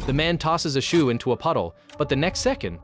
The man tosses a shoe into a puddle, but the next second,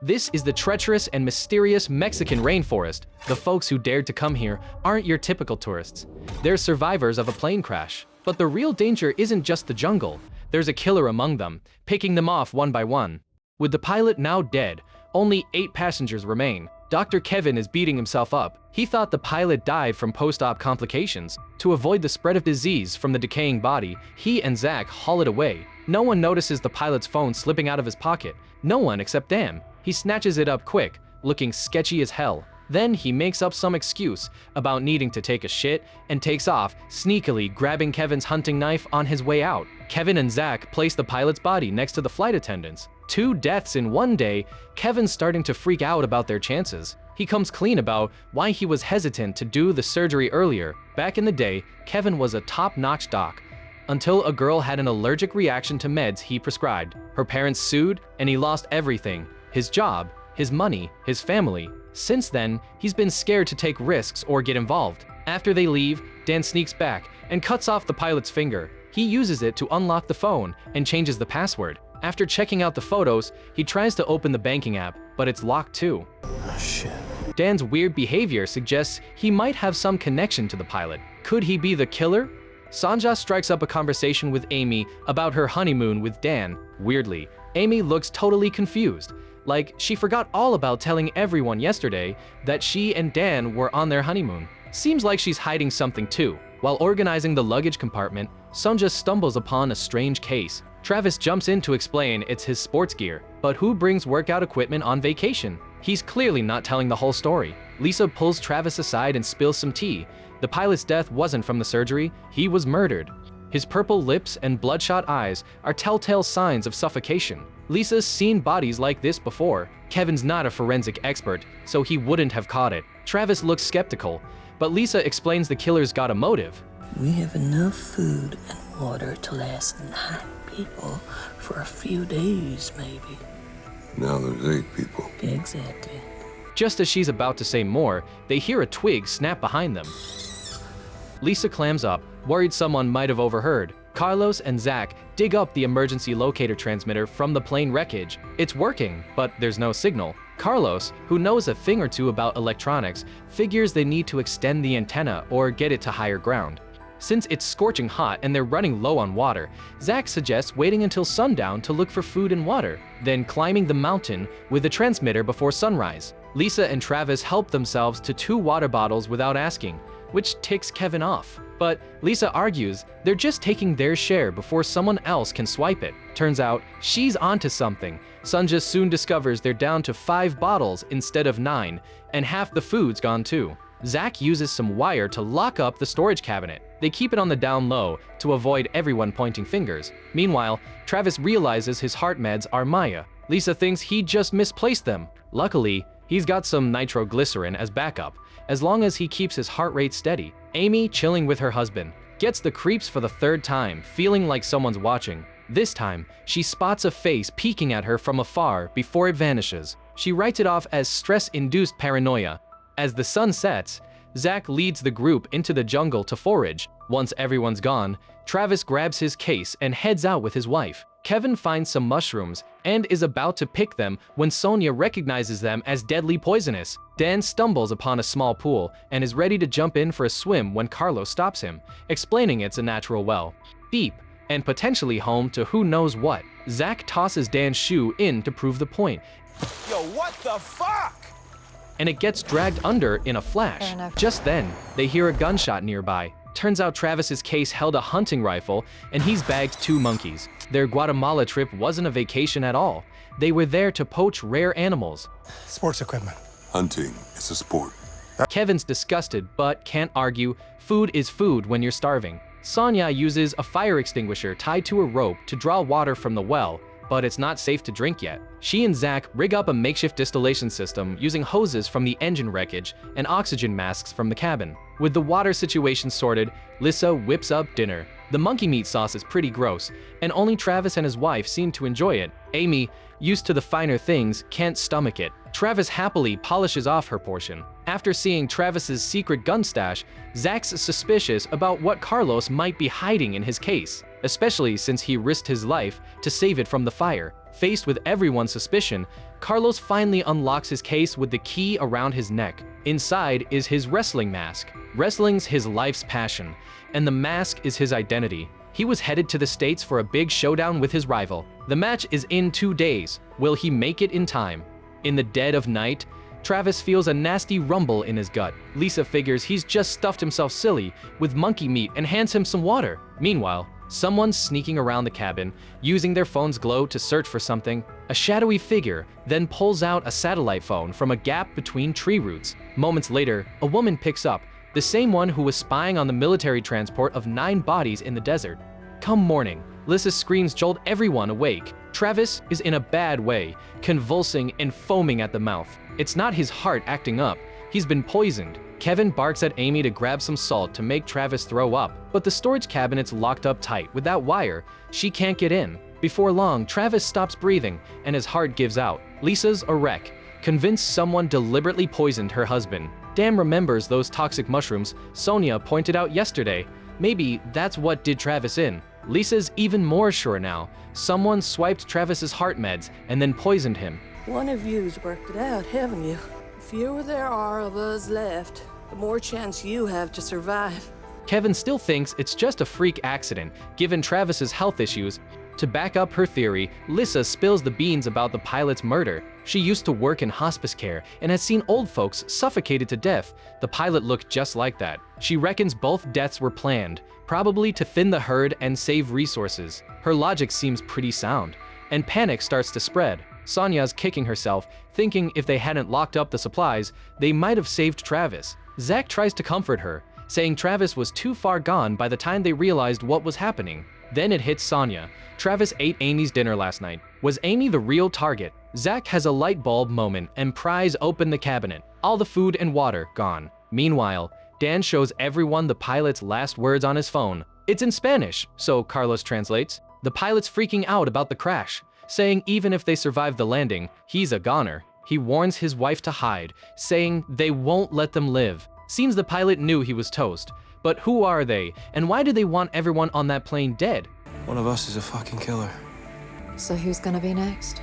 this is the treacherous and mysterious Mexican rainforest. The folks who dared to come here aren't your typical tourists. They're survivors of a plane crash. But the real danger isn't just the jungle. There's a killer among them, picking them off one by one. With the pilot now dead, only 8 passengers remain. Dr. Kevin is beating himself up. He thought the pilot died from post-op complications. To avoid the spread of disease from the decaying body, he and Zach haul it away. No one notices the pilot's phone slipping out of his pocket. No one except Dan. He snatches it up quick, looking sketchy as hell. Then he makes up some excuse about needing to take a shit and takes off, sneakily grabbing Kevin's hunting knife on his way out. Kevin and Zach place the pilot's body next to the flight attendants. 2 deaths in one day. Kevin's starting to freak out about their chances. He comes clean about why he was hesitant to do the surgery earlier. Back in the day, Kevin was a top-notch doc, until a girl had an allergic reaction to meds he prescribed. Her parents sued, and he lost everything: his job, his money, his family. Since then, he's been scared to take risks or get involved. After they leave, Dan sneaks back and cuts off the pilot's finger. He uses it to unlock the phone and changes the password. After checking out the photos, he tries to open the banking app, but it's locked too. Oh, shit. Dan's weird behavior suggests he might have some connection to the pilot. Could he be the killer? Sanja strikes up a conversation with Amy about her honeymoon with Dan. Weirdly, Amy looks totally confused, like she forgot all about telling everyone yesterday that she and Dan were on their honeymoon. Seems like she's hiding something too. While organizing the luggage compartment, Sanja stumbles upon a strange case. Travis jumps in to explain it's his sports gear, but who brings workout equipment on vacation? He's clearly not telling the whole story. Lisa pulls Travis aside and spills some tea. The pilot's death wasn't from the surgery, he was murdered. His purple lips and bloodshot eyes are telltale signs of suffocation. Lisa's seen bodies like this before. Kevin's not a forensic expert, so he wouldn't have caught it. Travis looks skeptical, but Lisa explains the killer's got a motive. We have enough food and water to last 9 people for a few days, maybe. Now there's 8 people. Exactly. Just as she's about to say more, they hear a twig snap behind them. Lisa clams up, worried someone might have overheard. Carlos and Zach dig up the emergency locator transmitter from the plane wreckage. It's working, but there's no signal. Carlos, who knows a thing or two about electronics, figures they need to extend the antenna or get it to higher ground. Since it's scorching hot and they're running low on water, Zach suggests waiting until sundown to look for food and water, then climbing the mountain with the transmitter before sunrise. Lisa and Travis help themselves to 2 water bottles without asking, which ticks Kevin off. But Lisa argues they're just taking their share before someone else can swipe it. Turns out she's onto something. Sanja soon discovers they're down to 5 bottles instead of 9, and half the food's gone too. Zach uses some wire to lock up the storage cabinet. They keep it on the down low to avoid everyone pointing fingers. Meanwhile, Travis realizes his heart meds are Maya. Lisa thinks he just misplaced them. Luckily, he's got some nitroglycerin as backup, as long as he keeps his heart rate steady. Amy, chilling with her husband, gets the creeps for the 3rd time, feeling like someone's watching. This time, she spots a face peeking at her from afar before it vanishes. She writes it off as stress-induced paranoia. As the sun sets, Zach leads the group into the jungle to forage. Once everyone's gone, Travis grabs his case and heads out with his wife. Kevin finds some mushrooms and is about to pick them when Sonia recognizes them as deadly poisonous. Dan stumbles upon a small pool and is ready to jump in for a swim when Carlos stops him, explaining it's a natural well, deep, and potentially home to who knows what. Zach tosses Dan's shoe in to prove the point. Yo, what the fuck? And it gets dragged under in a flash. Just then, they hear a gunshot nearby. Turns out Travis's case held a hunting rifle, and he's bagged 2 monkeys. Their Guatemala trip wasn't a vacation at all. They were there to poach rare animals. Sports equipment. Hunting is a sport. Kevin's disgusted, but can't argue. Food is food when you're starving. Sonia uses a fire extinguisher tied to a rope to draw water from the well, but it's not safe to drink yet. She and Zach rig up a makeshift distillation system using hoses from the engine wreckage and oxygen masks from the cabin. With the water situation sorted, Lisa whips up dinner. The monkey meat sauce is pretty gross, and only Travis and his wife seem to enjoy it. Amy, used to the finer things, can't stomach it. Travis happily polishes off her portion. After seeing Travis's secret gun stash, Zach's suspicious about what Carlos might be hiding in his case. especially since he risked his life to save it from the fire. Faced with everyone's suspicion, Carlos finally unlocks his case with the key around his neck. Inside is his wrestling mask. Wrestling's his life's passion, and the mask is his identity. He was headed to the States for a big showdown with his rival. The match is in 2 days. Will he make it in time? In the dead of night, Travis feels a nasty rumble in his gut. Lisa figures he's just stuffed himself silly with monkey meat and hands him some water. Meanwhile, someone's sneaking around the cabin, using their phone's glow to search for something. A shadowy figure then pulls out a satellite phone from a gap between tree roots. Moments later, a woman picks up, the same one who was spying on the military transport of 9 bodies in the desert. Come morning, Lisa's screams jolt everyone awake. Travis is in a bad way, convulsing and foaming at the mouth. It's not his heart acting up, he's been poisoned. Kevin barks at Amy to grab some salt to make Travis throw up, but the storage cabinet's locked up tight with that wire. She can't get in. Before long, Travis stops breathing and his heart gives out. Lisa's a wreck, convinced someone deliberately poisoned her husband. Dan remembers those toxic mushrooms Sonia pointed out yesterday. Maybe that's what did Travis in. Lisa's even more sure now. Someone swiped Travis's heart meds and then poisoned him. One of you's worked it out, haven't you? The fewer there are of us left, the more chance you have to survive. Kevin still thinks it's just a freak accident, given Travis's health issues. To back up her theory, Lisa spills the beans about the pilot's murder. She used to work in hospice care and has seen old folks suffocated to death. The pilot looked just like that. She reckons both deaths were planned, probably to thin the herd and save resources. Her logic seems pretty sound, and panic starts to spread. Sonya's kicking herself, thinking if they hadn't locked up the supplies, they might have saved Travis. Zach tries to comfort her, saying Travis was too far gone by the time they realized what was happening. Then it hits Sonya. Travis ate Amy's dinner last night. Was Amy the real target? Zach has a light bulb moment and pries open the cabinet. All the food and water gone. Meanwhile, Dan shows everyone the pilot's last words on his phone. It's in Spanish, so Carlos translates. The pilot's freaking out about the crash, saying even if they survive the landing, he's a goner. He warns his wife to hide, saying they won't let them live. Seems the pilot knew he was toast. But who are they, and why do they want everyone on that plane dead? One of us is a fucking killer. So who's gonna be next?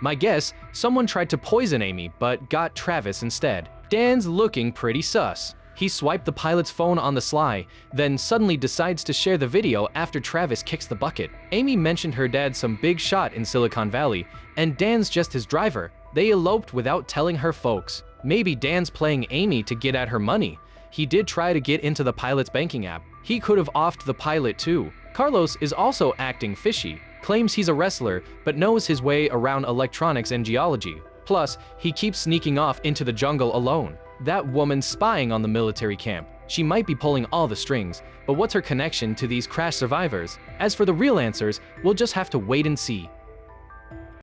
My guess, someone tried to poison Amy, but got Travis instead. Dan's looking pretty sus. He swiped the pilot's phone on the sly, then suddenly decides to share the video after Travis kicks the bucket. Amy mentioned her dad some big shot in Silicon Valley, and Dan's just his driver. They eloped without telling her folks. Maybe Dan's playing Amy to get at her money. He did try to get into the pilot's banking app. He could have offed the pilot too. Carlos is also acting fishy, claims he's a wrestler, but knows his way around electronics and geology. Plus, he keeps sneaking off into the jungle alone. That woman's spying on the military camp. She might be pulling all the strings, but what's her connection to these crash survivors? As for the real answers, we'll just have to wait and see.